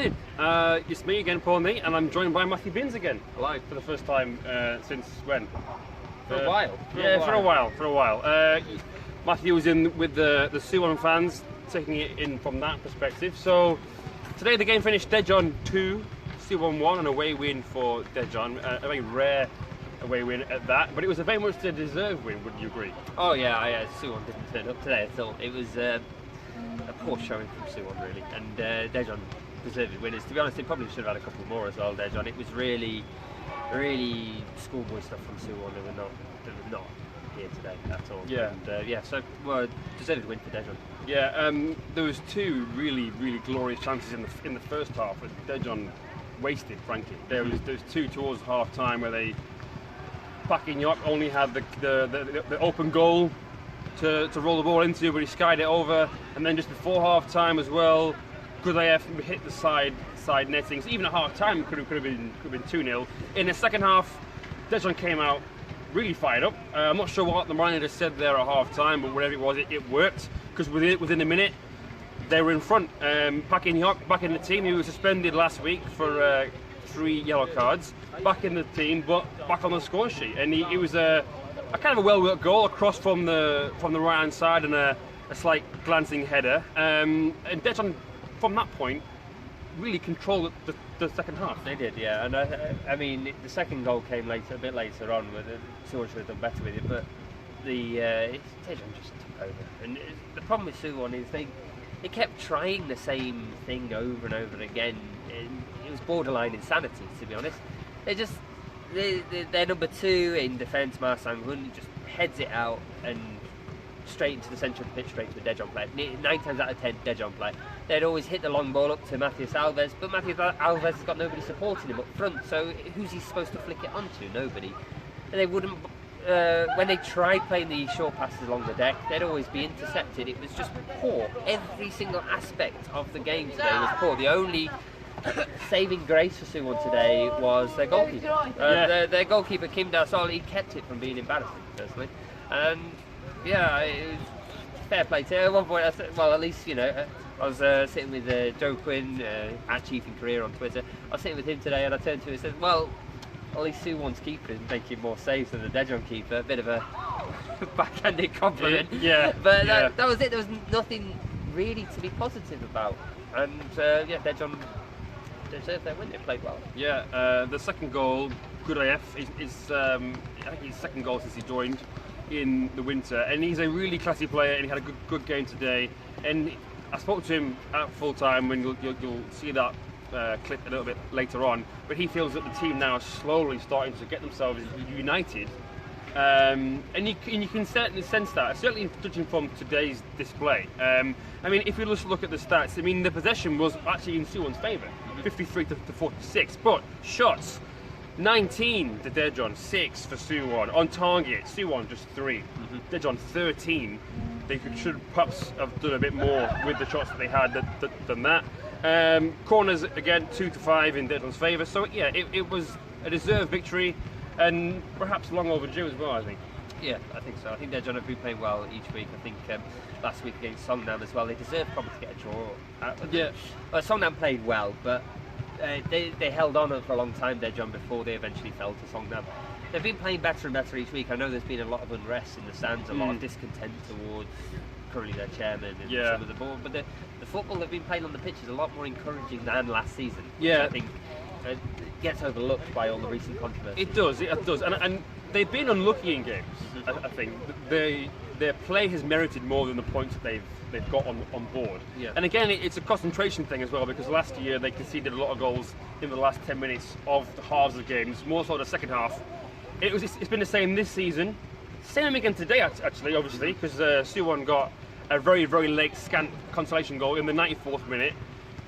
evening. It's me again, Paul Nee, and I'm joined by Matthew Binns again. Hello. For the first time since when? For a while. For a while. Matthew was in with the Suwon fans, taking it in from that perspective. So today the game finished Daejeon 2, Suwon 1, an away win for Daejeon. A very rare away win at that, but it was a very much a deserved win, would you agree? Oh yeah, Suwon didn't turn up today at all. It was a poor showing from Suwon really, and Daejeon deserved winners. To be honest, they probably should have had a couple more as well, Daejeon. It was really schoolboy stuff from Suwon. They were not here today at all. Yeah. And so deserved win for Daejeon. Yeah, there was two really glorious chances in the first half that Daejeon wasted, frankly. There was two towards half time where they Daejeon only had the open goal to roll the ball into, but he skied it over, and then just before half time as well, Daejeon hit the side netting. So even at half time could have been 2-0. In the second half, Daejeon came out really fired up. I'm not sure what the manager said there at half time, but whatever it was, it worked, because within a minute they were in front. Daejeon back in the team. He was suspended last week for 3 yellow cards. Back in the team, but back on the score sheet, and it was a kind of a well-worked goal across from the right hand side, and a slight glancing header. And Daejeon, from that point, really controlled the second half. They did, yeah. And I mean, the second goal came a bit later on, with Suwon should have done better with it, but Daejeon just took over. And the problem with Suwon is they kept trying the same thing over and over again. It was borderline insanity, to be honest. Their number 2 in defence, Ma Sang-hun, just heads it out and straight into the centre of the pitch, straight to a Daejeon player. 9 times out of 10, Daejeon player. They'd always hit the long ball up to Matheus Alves, but Matheus Alves has got nobody supporting him up front, so who's he supposed to flick it onto? Nobody. And they wouldn't. When they tried playing the short passes along the deck, they'd always be intercepted. It was just poor. Every single aspect of the game today was poor. The only saving grace for Suwon today was their goalkeeper. Their goalkeeper, Kim Da-sol, he kept it from being embarrassing, personally. And yeah, it was fair play to him. At one point, I said, well, at least, I was sitting with Joe Quinn, at Chief in Korea on Twitter. I was sitting with him today, and I turned to him and said, well, at least Suwon's keeper is making more saves than the Daejeon keeper. A bit of a backhanded compliment. Yeah. But that was it. There was nothing really to be positive about. And Daejeon deserved their win. They played well. Yeah, the second goal, Daejeon, is I think his second goal since he joined in the winter, and he's a really classy player, and he had a good game today. And I spoke to him at full time, when you'll see that clip a little bit later on, but he feels that the team now is slowly starting to get themselves united, and you can certainly sense that, certainly judging from today's display. I mean, if you just look at the stats, I mean, the possession was actually in Suwon's favour, 53 to 46, but shots 19 to Daejeon, 6 for Suwon. On target, Suwon just 3, Daejeon 13. They should perhaps have done a bit more with the shots that they had than that. Corners again 2 to 5 in Daejeon's favour. So yeah, it was a deserved victory, and perhaps long overdue as well, I think. Yeah, I think so. I think Daejeon have been playing well each week. I think last week against Songnam as well, they deserve probably to get a draw. Yeah. Well, Songnam played well, but they held on for a long time, Daejeon, before they eventually fell to Songnam. They've been playing better and better each week. I know there's been a lot of unrest in the stands, a lot of discontent towards currently their chairman and some of the board, but the football they've been playing on the pitch is a lot more encouraging than last season. Yeah. I think it gets overlooked by all the recent controversy. It does, and they've been unlucky in games. I think their play has merited more than the points that they've got on board. Yeah. And again, it's a concentration thing as well, because last year they conceded a lot of goals in the last 10 minutes of the halves of games, more so the second half. It's been the same this season. Same again today, actually, obviously, because Suwon got a very late scant consolation goal in the 94th minute.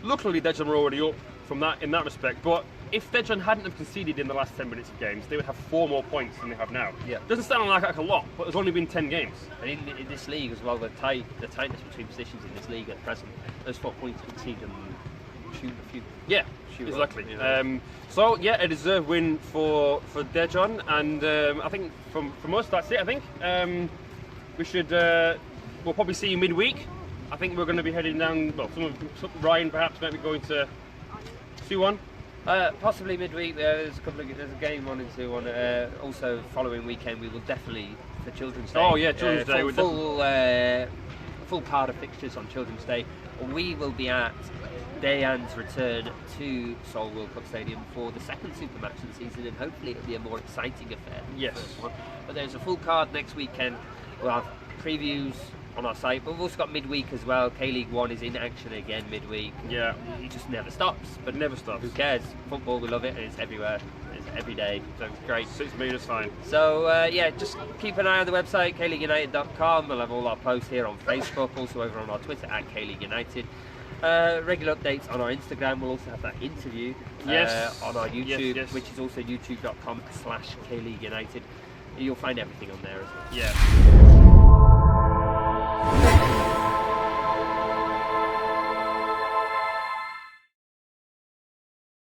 Luckily, Daejeon were already up from that in that respect. But if Daejeon hadn't have conceded in the last 10 minutes of games, they would have 4 more points than they have now. Yeah. Doesn't sound like a lot, but there's only been 10 games. And in this league as well, the tightness between positions in this league at present, those 4 points conceded and shoot a few. Yeah, exactly. So yeah, a deserved win for Daejeon, and I think from us that's it. I think we should we'll probably see you midweek. I think we're going to be heading down. Well, Ryan perhaps might be going to Suwon? Possibly midweek. There's a game on in Suwon. Also, following weekend we will definitely for Children's Day. Oh yeah, Children's Day. Full card of fixtures on Children's Day. We will be at Daejeon's return to Seoul World Cup Stadium for the second super match of the season, and hopefully it'll be a more exciting affair than the first one. But there's a full card next weekend. We'll have previews on our site, but we've also got midweek as well. K-League 1 is in action again midweek. Yeah. It just never stops. But never stops. Who cares? Football, we love it, and it's everywhere. It's every day, so it's great. 6 meters fine. So yeah, just keep an eye on the website, kleagueunited.com. We'll have all our posts here on Facebook, also over on our Twitter at K-League United. Regular updates on our Instagram. We'll also have that interview on our YouTube, which is also youtube.com/KLeagueUnited. You'll find everything on there as well. Yeah.